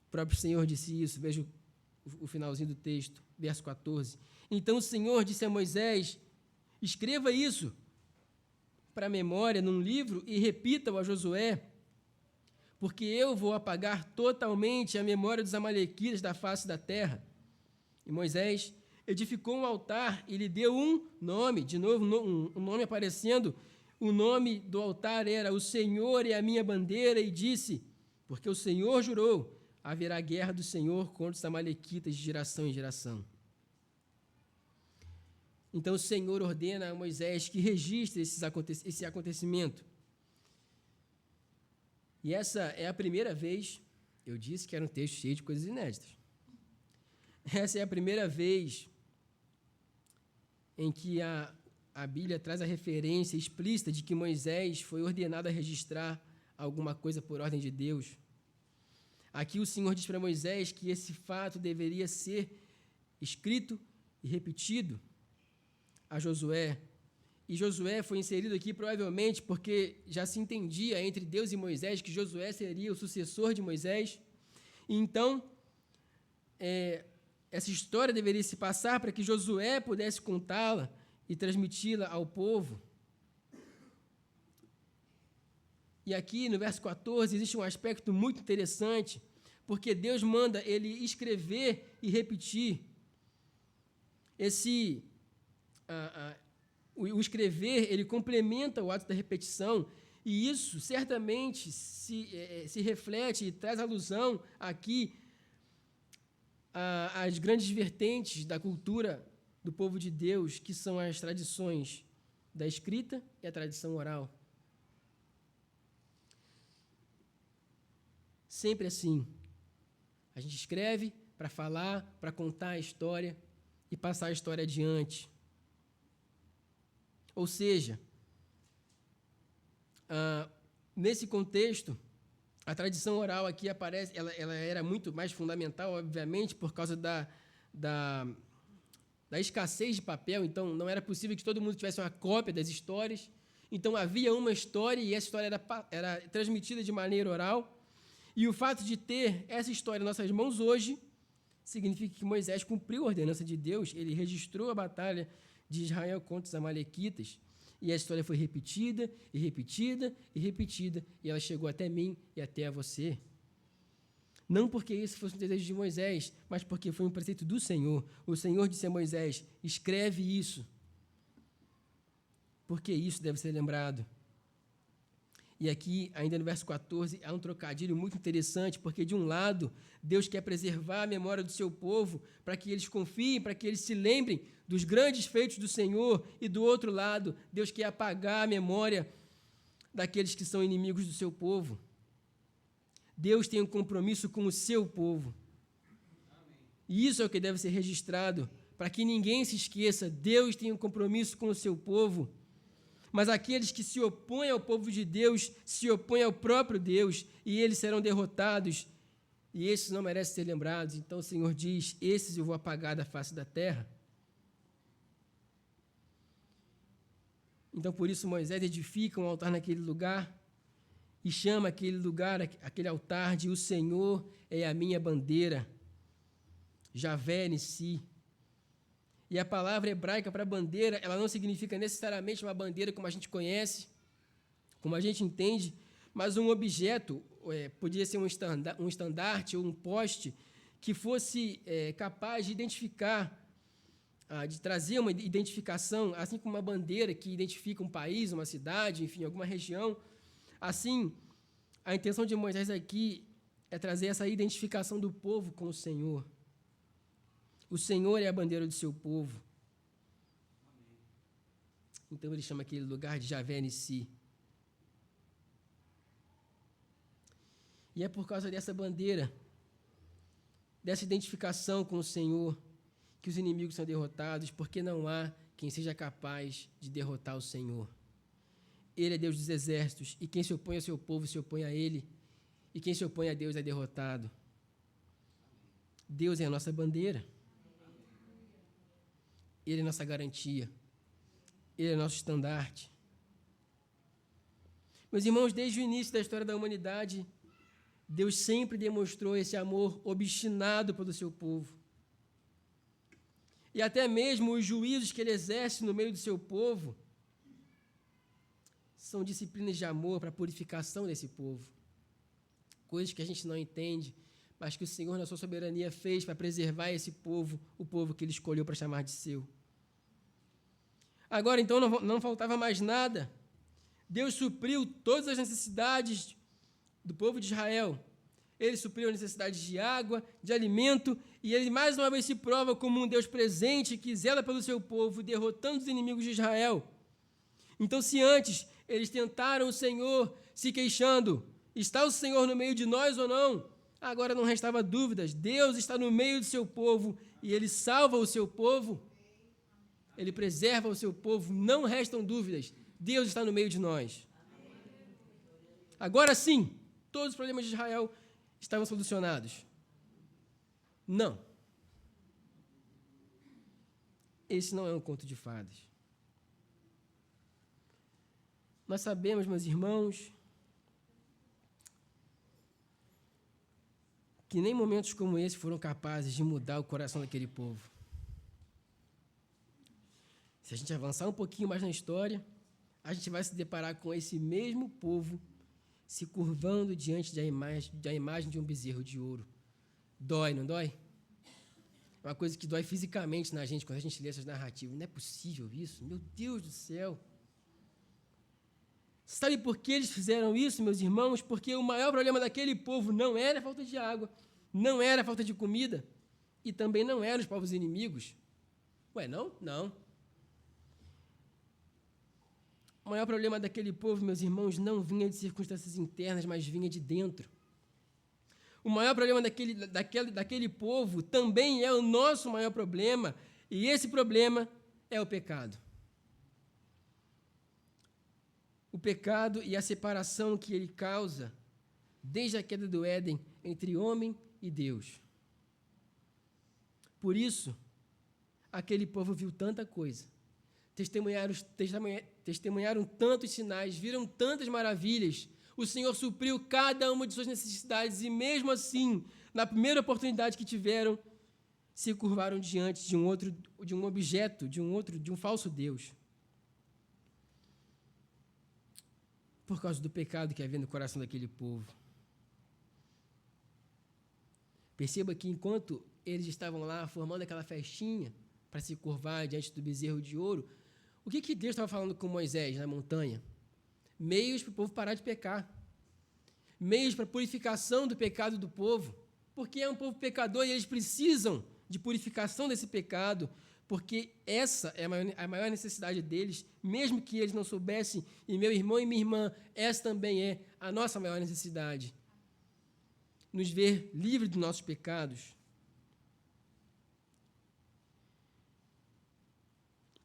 O próprio Senhor disse isso, veja o finalzinho do texto, verso 14. Então o Senhor disse a Moisés, escreva isso para a memória num livro e repita-o a Josué, porque eu vou apagar totalmente a memória dos amalequitas da face da terra. E Moisés edificou um altar e lhe deu um nome, de novo um nome aparecendo. O nome do altar era O Senhor é a minha bandeira, e disse, porque o Senhor jurou, haverá guerra do Senhor contra os amalequitas de geração em geração. Então o Senhor ordena a Moisés que registre esse acontecimento. E essa é a primeira vez, eu disse que era um texto cheio de coisas inéditas. Essa é a primeira vez em que a Bíblia traz a referência explícita de que Moisés foi ordenado a registrar alguma coisa por ordem de Deus. Aqui o Senhor diz para Moisés que esse fato deveria ser escrito e repetido a Josué. E Josué foi inserido aqui provavelmente porque já se entendia entre Deus e Moisés que Josué seria o sucessor de Moisés. E então, essa história deveria se passar para que Josué pudesse contá-la e transmiti-la ao povo. E aqui no verso 14 existe um aspecto muito interessante, porque Deus manda ele escrever e repetir. O escrever, ele complementa o ato da repetição, e isso certamente se reflete e traz alusão aqui às grandes vertentes da cultura do povo de Deus, que são as tradições da escrita e a tradição oral. Sempre assim. A gente escreve para falar, para contar a história e passar a história adiante. Ou seja, nesse contexto, a tradição oral aqui aparece, ela era muito mais fundamental, obviamente, por causa da escassez de papel. Então, não era possível que todo mundo tivesse uma cópia das histórias. Então, havia uma história e essa história era transmitida de maneira oral. E o fato de ter essa história em nossas mãos hoje significa que Moisés cumpriu a ordenança de Deus, ele registrou a batalha de Israel contra os amalequitas, e a história foi repetida, e repetida, e repetida, e ela chegou até mim e até a você. Não porque isso fosse um desejo de Moisés, mas porque foi um preceito do Senhor. O Senhor disse a Moisés: escreve isso, porque isso deve ser lembrado. E aqui, ainda no verso 14, há um trocadilho muito interessante, porque de um lado, Deus quer preservar a memória do seu povo, para que eles confiem, para que eles se lembrem dos grandes feitos do Senhor, e do outro lado, Deus quer apagar a memória daqueles que são inimigos do seu povo. Deus tem um compromisso com o seu povo. E isso é o que deve ser registrado, para que ninguém se esqueça. Deus tem um compromisso com o seu povo. Mas aqueles que se opõem ao povo de Deus, se opõem ao próprio Deus, e eles serão derrotados, e esses não merecem ser lembrados. Então o Senhor diz: esses eu vou apagar da face da terra. Então por isso Moisés edifica um altar naquele lugar, e chama aquele lugar, aquele altar de: o Senhor é a minha bandeira, Javé Nissi. E a palavra hebraica para bandeira, ela não significa necessariamente uma bandeira como a gente conhece, como a gente entende, mas um objeto, podia ser um estandarte ou um poste, que fosse capaz de identificar, de trazer uma identificação, assim como uma bandeira que identifica um país, uma cidade, enfim, alguma região. Assim, a intenção de Moisés aqui é trazer essa identificação do povo com o Senhor. O Senhor é a bandeira do seu povo. Então ele chama aquele lugar de Javé Nissi. E é por causa dessa bandeira, dessa identificação com o Senhor, que os inimigos são derrotados, porque não há quem seja capaz de derrotar o Senhor. Ele é Deus dos exércitos, e quem se opõe ao seu povo se opõe a ele, e quem se opõe a Deus é derrotado. Deus é a nossa bandeira. Ele é nossa garantia. Ele é nosso estandarte. Meus irmãos, desde o início da história da humanidade, Deus sempre demonstrou esse amor obstinado pelo seu povo. E até mesmo os juízos que ele exerce no meio do seu povo são disciplinas de amor para a purificação desse povo. Coisas que a gente não entende, mas que o Senhor, na sua soberania, fez para preservar esse povo, o povo que ele escolheu para chamar de seu. Agora, então, não faltava mais nada. Deus supriu todas as necessidades do povo de Israel. Ele supriu a necessidade de água, de alimento, e ele mais uma vez se prova como um Deus presente que zela pelo seu povo, derrotando os inimigos de Israel. Então, se antes eles tentaram o Senhor se queixando: está o Senhor no meio de nós ou não? Agora não restava dúvidas. Deus está no meio do seu povo e ele salva o seu povo. Ele preserva o seu povo, não restam dúvidas. Deus está no meio de nós. Agora sim, todos os problemas de Israel estavam solucionados. Não. Esse não é um conto de fadas. Nós sabemos, meus irmãos, que nem momentos como esse foram capazes de mudar o coração daquele povo. Se a gente avançar um pouquinho mais na história, a gente vai se deparar com esse mesmo povo se curvando diante da imagem de um bezerro de ouro. Dói, não dói? É uma coisa que dói fisicamente na gente quando a gente lê essas narrativas. Não é possível isso? Meu Deus do céu! Sabe por que eles fizeram isso, meus irmãos? Porque o maior problema daquele povo não era a falta de água, não era a falta de comida, e também não eram os povos inimigos. Ué, não? Não. O maior problema daquele povo, meus irmãos, não vinha de circunstâncias internas, mas vinha de dentro. O maior problema daquele povo também é o nosso maior problema, e esse problema é o pecado. O pecado e a separação que ele causa, desde a queda do Éden, entre homem e Deus. Por isso, aquele povo viu tanta coisa, testemunharam tantos sinais, viram tantas maravilhas. O Senhor supriu cada uma de suas necessidades e, mesmo assim, na primeira oportunidade que tiveram, se curvaram diante de um objeto, de um falso Deus. Por causa do pecado que havia no coração daquele povo. Perceba que enquanto eles estavam lá formando aquela festinha para se curvar diante do bezerro de ouro, o que Deus estava falando com Moisés na montanha? Meios para o povo parar de pecar. Meios para a purificação do pecado do povo. Porque é um povo pecador e eles precisam de purificação desse pecado, porque essa é a maior necessidade deles, mesmo que eles não soubessem, e meu irmão e minha irmã, essa também é a nossa maior necessidade. Nos ver livres dos nossos pecados.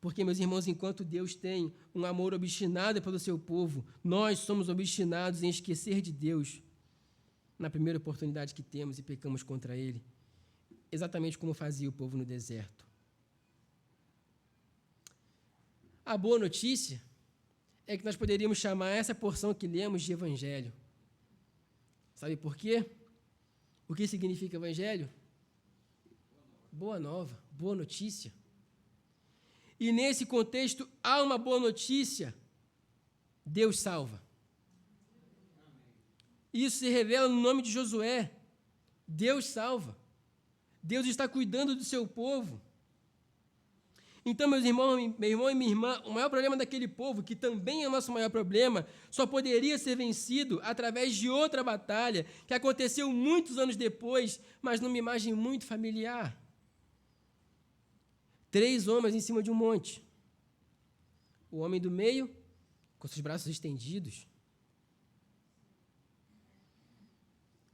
Porque, meus irmãos, enquanto Deus tem um amor obstinado pelo seu povo, nós somos obstinados em esquecer de Deus na primeira oportunidade que temos e pecamos contra Ele, exatamente como fazia o povo no deserto. A boa notícia é que nós poderíamos chamar essa porção que lemos de Evangelho. Sabe por quê? O que significa Evangelho? Boa nova, boa notícia. E nesse contexto, há uma boa notícia: Deus salva. Isso se revela no nome de Josué. Deus salva. Deus está cuidando do seu povo. Então, meu irmão e minha irmã, o maior problema daquele povo, que também é o nosso maior problema, só poderia ser vencido através de outra batalha que aconteceu muitos anos depois, mas numa imagem muito familiar. 3 homens em cima de um monte. O homem do meio, com seus braços estendidos,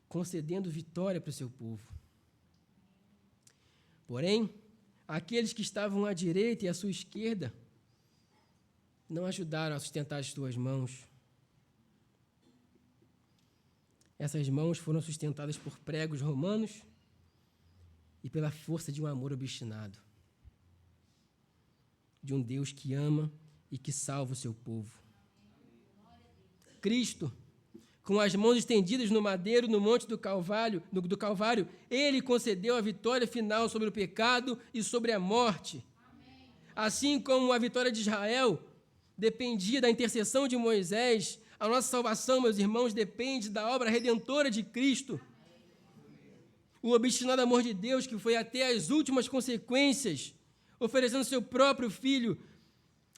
concedendo vitória para o seu povo. Porém, aqueles que estavam à direita e à sua esquerda não ajudaram a sustentar as suas mãos. Essas mãos foram sustentadas por pregos romanos e pela força de um amor obstinado, de um Deus que ama e que salva o seu povo. Cristo, com as mãos estendidas no madeiro, no monte do Calvário, ele concedeu a vitória final sobre o pecado e sobre a morte. Amém. Assim como a vitória de Israel dependia da intercessão de Moisés, a nossa salvação, meus irmãos, depende da obra redentora de Cristo. O obstinado amor de Deus que foi até as últimas consequências, oferecendo seu próprio Filho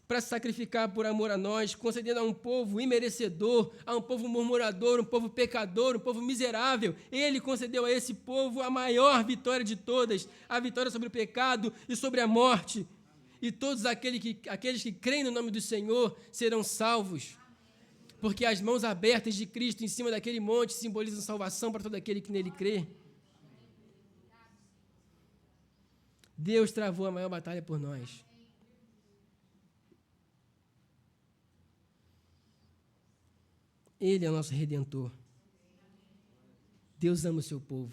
para se sacrificar por amor a nós, concedendo a um povo imerecedor, a um povo murmurador, um povo pecador, um povo miserável. Ele concedeu a esse povo a maior vitória de todas, a vitória sobre o pecado e sobre a morte. E todos aqueles que creem no nome do Senhor serão salvos, porque as mãos abertas de Cristo em cima daquele monte simbolizam salvação para todo aquele que nele crê. Deus travou a maior batalha por nós. Ele é o nosso Redentor. Deus ama o seu povo.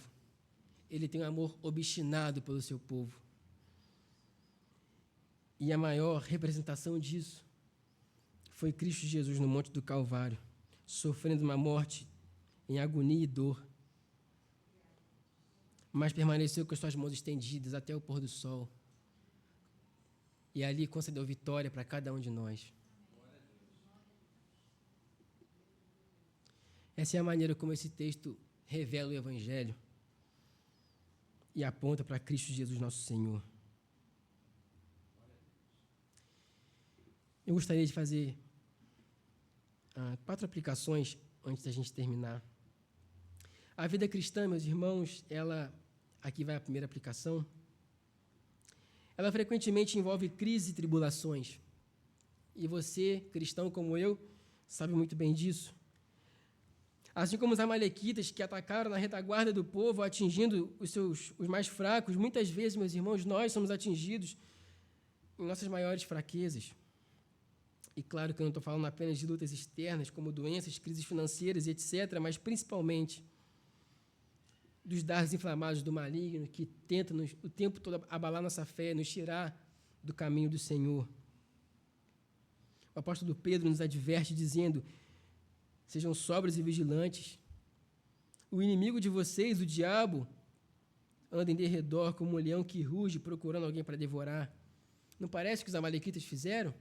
Ele tem um amor obstinado pelo seu povo. E a maior representação disso foi Cristo Jesus no Monte do Calvário, sofrendo uma morte em agonia e dor, mas permaneceu com as suas mãos estendidas até o pôr do sol. E ali concedeu vitória para cada um de nós. Essa é a maneira como esse texto revela o Evangelho e aponta para Cristo Jesus, nosso Senhor. Eu gostaria de fazer 4 aplicações antes da gente terminar. A vida cristã, meus irmãos, aqui vai a primeira aplicação, ela frequentemente envolve crises e tribulações. E você, cristão como eu, sabe muito bem disso. Assim como os amalequitas que atacaram na retaguarda do povo, atingindo os mais fracos, muitas vezes, meus irmãos, nós somos atingidos em nossas maiores fraquezas. E claro que eu não estou falando apenas de lutas externas, como doenças, crises financeiras, etc., mas principalmente dos dardos inflamados do maligno, que tenta o tempo todo abalar nossa fé, nos tirar do caminho do Senhor. O apóstolo Pedro nos adverte dizendo: sejam sóbrios e vigilantes. O inimigo de vocês, o diabo, anda em derredor como um leão que ruge, procurando alguém para devorar. Não parece que os amalequitas fizeram?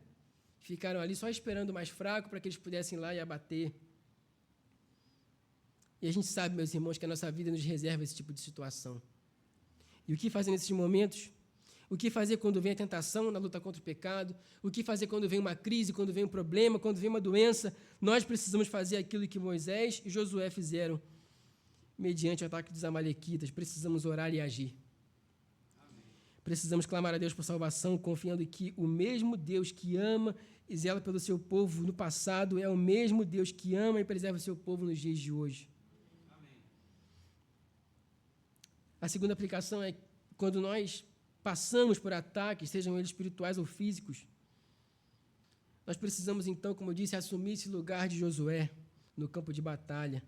Ficaram ali só esperando o mais fraco para que eles pudessem ir lá e abater. E a gente sabe, meus irmãos, que a nossa vida nos reserva esse tipo de situação. E o que fazer nesses momentos? O que fazer quando vem a tentação na luta contra o pecado? O que fazer quando vem uma crise, quando vem um problema, quando vem uma doença? Nós precisamos fazer aquilo que Moisés e Josué fizeram mediante o ataque dos amalequitas. Precisamos orar e agir. Precisamos clamar a Deus por salvação, confiando que o mesmo Deus que ama e zela pelo seu povo no passado é o mesmo Deus que ama e preserva o seu povo nos dias de hoje. Amém. A segunda aplicação é quando nós passamos por ataques, sejam eles espirituais ou físicos, nós precisamos, então, como eu disse, assumir esse lugar de Josué no campo de batalha.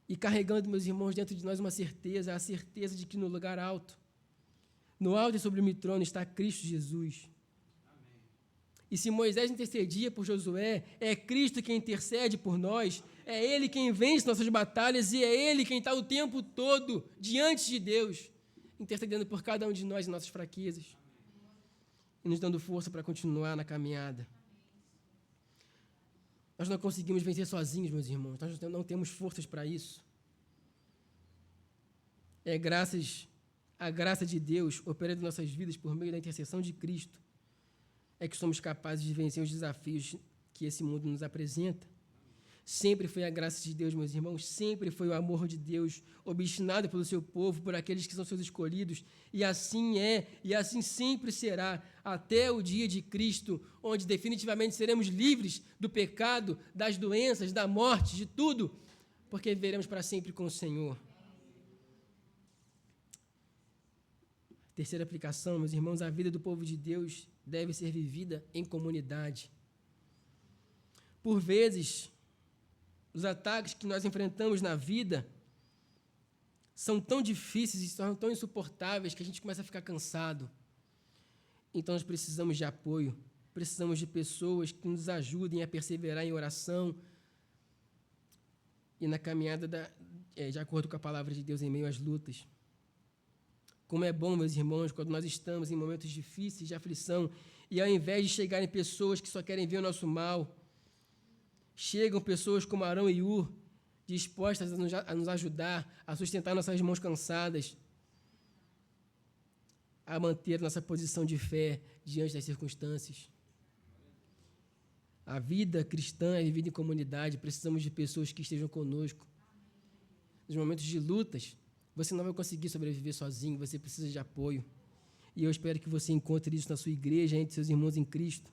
E carregando, meus irmãos, dentro de nós uma certeza, a certeza de que no lugar alto, no alto e sublime trono está Cristo Jesus. Amém. E se Moisés intercedia por Josué, é Cristo quem intercede por nós, é Ele quem vence nossas batalhas e é Ele quem está o tempo todo diante de Deus, intercedendo por cada um de nós em nossas fraquezas. Amém. E nos dando força para continuar na caminhada. Nós não conseguimos vencer sozinhos, meus irmãos. Nós não temos forças para isso. É a graça de Deus operando em nossas vidas por meio da intercessão de Cristo é que somos capazes de vencer os desafios que esse mundo nos apresenta. Sempre foi a graça de Deus, meus irmãos, sempre foi o amor de Deus, obstinado pelo seu povo, por aqueles que são seus escolhidos, e assim é, e assim sempre será, até o dia de Cristo, onde definitivamente seremos livres do pecado, das doenças, da morte, de tudo, porque viveremos para sempre com o Senhor. Terceira aplicação, meus irmãos, a vida do povo de Deus deve ser vivida em comunidade. Por vezes, os ataques que nós enfrentamos na vida são tão difíceis e são tão insuportáveis que a gente começa a ficar cansado. Então, nós precisamos de apoio, precisamos de pessoas que nos ajudem a perseverar em oração e na caminhada de acordo com a palavra de Deus em meio às lutas. Como é bom, meus irmãos, quando nós estamos em momentos difíceis de aflição e ao invés de chegarem pessoas que só querem ver o nosso mal, chegam pessoas como Arão e Ur, dispostas a nos ajudar, a sustentar nossas mãos cansadas, a manter nossa posição de fé diante das circunstâncias. A vida cristã é vivida em comunidade, precisamos de pessoas que estejam conosco. Nos momentos de lutas, você não vai conseguir sobreviver sozinho, você precisa de apoio. E eu espero que você encontre isso na sua igreja, entre seus irmãos em Cristo.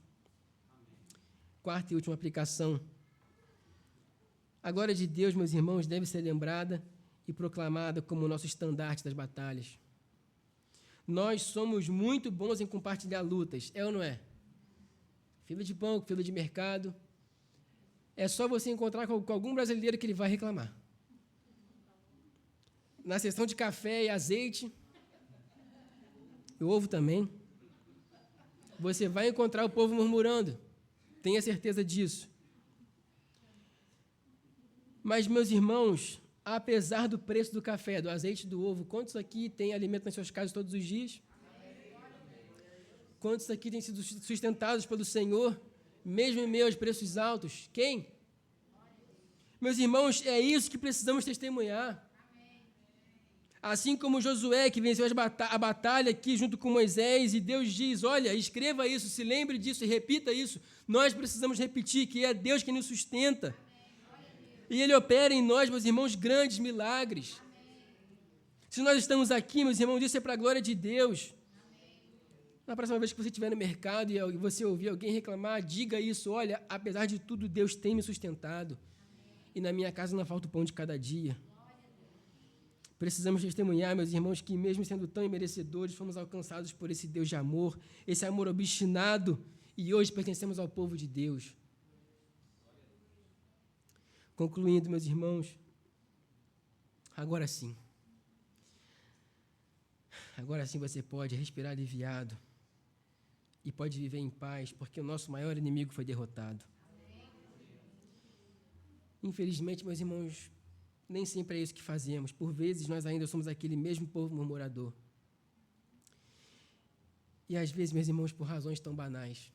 Quarta e última aplicação. A glória de Deus, meus irmãos, deve ser lembrada e proclamada como o nosso estandarte das batalhas. Nós somos muito bons em compartilhar lutas, é ou não é? Fila de banco, fila de mercado. É só você encontrar com algum brasileiro que ele vai reclamar. Na seção de café e azeite, e ovo também, você vai encontrar o povo murmurando. Tenha certeza disso. Mas, meus irmãos, apesar do preço do café, do azeite, do ovo, quantos aqui têm alimento nas suas casas todos os dias? Quantos aqui têm sido sustentados pelo Senhor, mesmo em meio aos preços altos? Quem? Meus irmãos, é isso que precisamos testemunhar. Assim como Josué, que venceu a batalha aqui junto com Moisés, e Deus diz, olha, escreva isso, se lembre disso e repita isso. Nós precisamos repetir que é Deus quem nos sustenta. E Ele opera em nós, meus irmãos, grandes milagres. Se nós estamos aqui, meus irmãos, isso é para a glória de Deus. Na próxima vez que você estiver no mercado e você ouvir alguém reclamar, diga isso, olha, apesar de tudo, Deus tem me sustentado. E na minha casa não falta o pão de cada dia. Precisamos testemunhar, meus irmãos, que mesmo sendo tão imerecedores, fomos alcançados por esse Deus de amor, esse amor obstinado, e hoje pertencemos ao povo de Deus. Concluindo, meus irmãos, agora sim você pode respirar aliviado e pode viver em paz, porque o nosso maior inimigo foi derrotado. Infelizmente, meus irmãos, nem sempre é isso que fazemos. Por vezes, nós ainda somos aquele mesmo povo murmurador. E, às vezes, meus irmãos, por razões tão banais.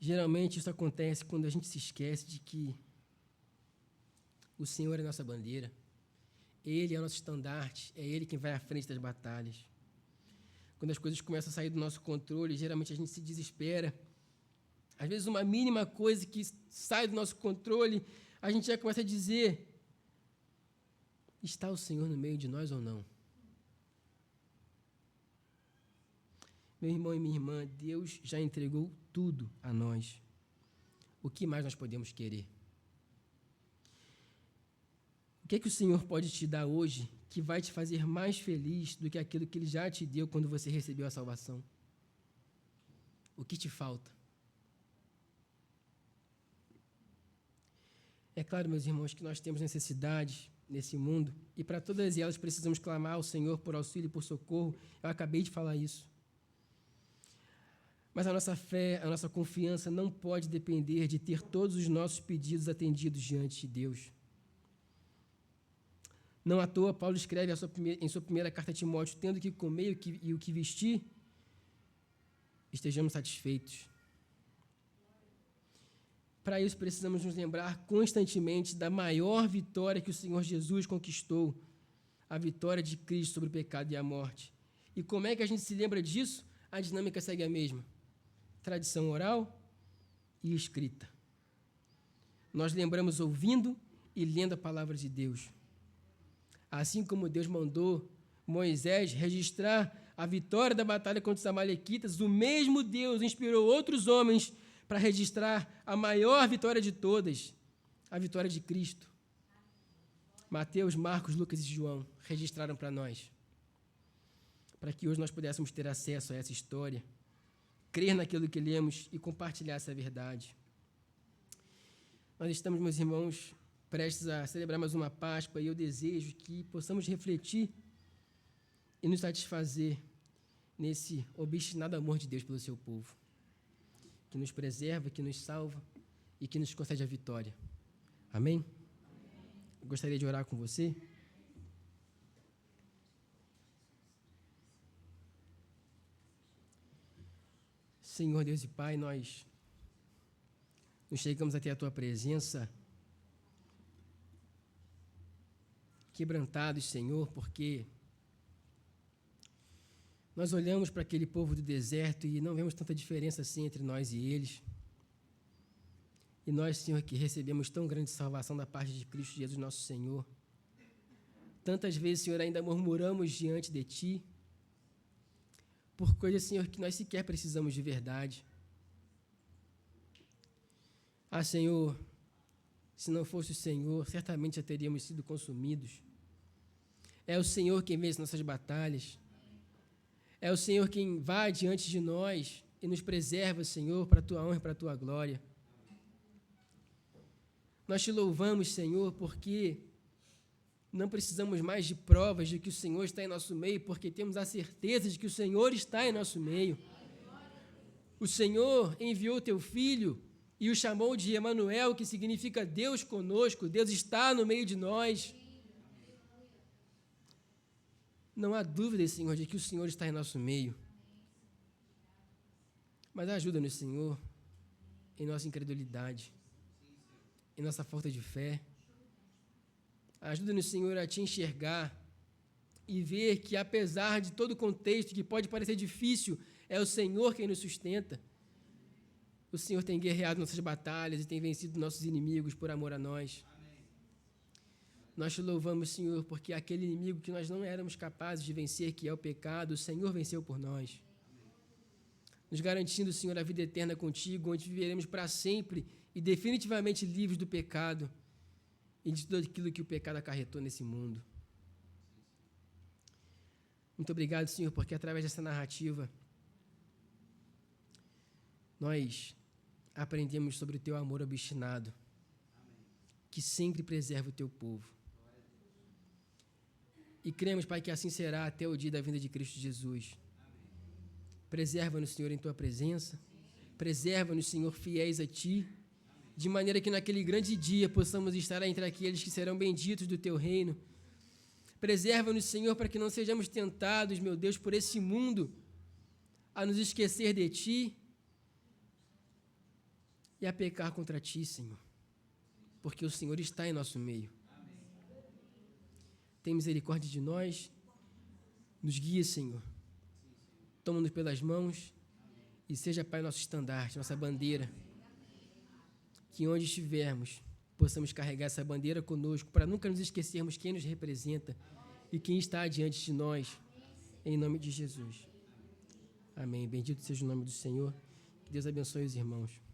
Geralmente isso acontece quando a gente se esquece de que o Senhor é nossa bandeira, Ele é o nosso estandarte, é Ele quem vai à frente das batalhas. Quando as coisas começam a sair do nosso controle, geralmente a gente se desespera. Às vezes uma mínima coisa que sai do nosso controle, a gente já começa a dizer: está o Senhor no meio de nós ou não? Meu irmão e minha irmã, Deus já entregou tudo a nós. O que mais nós podemos querer? O que é que o Senhor pode te dar hoje que vai te fazer mais feliz do que aquilo que Ele já te deu quando você recebeu a salvação? O que te falta? É claro, meus irmãos, que nós temos necessidades nesse mundo e para todas elas precisamos clamar ao Senhor por auxílio e por socorro. Eu acabei de falar isso. Mas a nossa fé, a nossa confiança não pode depender de ter todos os nossos pedidos atendidos diante de Deus. Não à toa, Paulo escreve em sua primeira carta a Timóteo: tendo o que comer e o que vestir, estejamos satisfeitos. Para isso, precisamos nos lembrar constantemente da maior vitória que o Senhor Jesus conquistou, a vitória de Cristo sobre o pecado e a morte. E como é que a gente se lembra disso? A dinâmica segue a mesma: tradição oral e escrita. Nós lembramos ouvindo e lendo a palavra de Deus. Assim como Deus mandou Moisés registrar a vitória da batalha contra os amalequitas, o mesmo Deus inspirou outros homens para registrar a maior vitória de todas, a vitória de Cristo. Mateus, Marcos, Lucas e João registraram para nós, para que hoje nós pudéssemos ter acesso a essa história, crer naquilo que lemos e compartilhar essa verdade. Nós estamos, meus irmãos, prestes a celebrar mais uma Páscoa, e eu desejo que possamos refletir e nos satisfazer nesse obstinado amor de Deus pelo seu povo, que nos preserva, que nos salva e que nos concede a vitória. Amém? Eu gostaria de orar com você. Senhor Deus e Pai, nós nos chegamos até a Tua presença quebrantados, Senhor, porque nós olhamos para aquele povo do deserto e não vemos tanta diferença assim entre nós e eles. E nós, Senhor, que recebemos tão grande salvação da parte de Cristo Jesus, nosso Senhor, tantas vezes, Senhor, ainda murmuramos diante de Ti por coisas, Senhor, que nós sequer precisamos de verdade. Ah, Senhor, se não fosse o Senhor, certamente já teríamos sido consumidos. É o Senhor quem vence nossas batalhas. É o Senhor quem vai diante de nós e nos preserva, Senhor, para a Tua honra e para a Tua glória. Nós Te louvamos, Senhor, porque não precisamos mais de provas de que o Senhor está em nosso meio, porque temos a certeza de que o Senhor está em nosso meio. O Senhor enviou o Teu Filho e o chamou de Emanuel, que significa Deus conosco. Deus está no meio de nós. Não há dúvida, Senhor, de que o Senhor está em nosso meio. Mas ajuda-nos, Senhor, em nossa incredulidade, em nossa falta de fé. Ajuda-nos, Senhor, a Te enxergar e ver que, apesar de todo o contexto que pode parecer difícil, é o Senhor quem nos sustenta. O Senhor tem guerreado nossas batalhas e tem vencido nossos inimigos por amor a nós. Amém. Nós Te louvamos, Senhor, porque aquele inimigo que nós não éramos capazes de vencer, que é o pecado, o Senhor venceu por nós. Amém. Nos garantindo, Senhor, a vida eterna contigo, onde viveremos para sempre e definitivamente livres do pecado e de tudo aquilo que o pecado acarretou nesse mundo. Muito obrigado, Senhor, porque através dessa narrativa nós aprendemos sobre o Teu amor obstinado, que sempre preserva o Teu povo. E cremos, Pai, que assim será até o dia da vinda de Cristo Jesus. Preserva-nos, Senhor, em Tua presença. Preserva-nos, Senhor, fiéis a Ti, de maneira que naquele grande dia possamos estar entre aqueles que serão benditos do Teu reino. Preserva-nos, Senhor, para que não sejamos tentados, meu Deus, por esse mundo, a nos esquecer de Ti, e a pecar contra Ti, Senhor, porque o Senhor está em nosso meio. Tem misericórdia de nós, nos guia, Senhor. Toma-nos pelas mãos e seja, Pai, nosso estandarte, nossa bandeira. Que onde estivermos, possamos carregar essa bandeira conosco, para nunca nos esquecermos quem nos representa e quem está diante de nós, em nome de Jesus. Amém. Bendito seja o nome do Senhor. Que Deus abençoe os irmãos.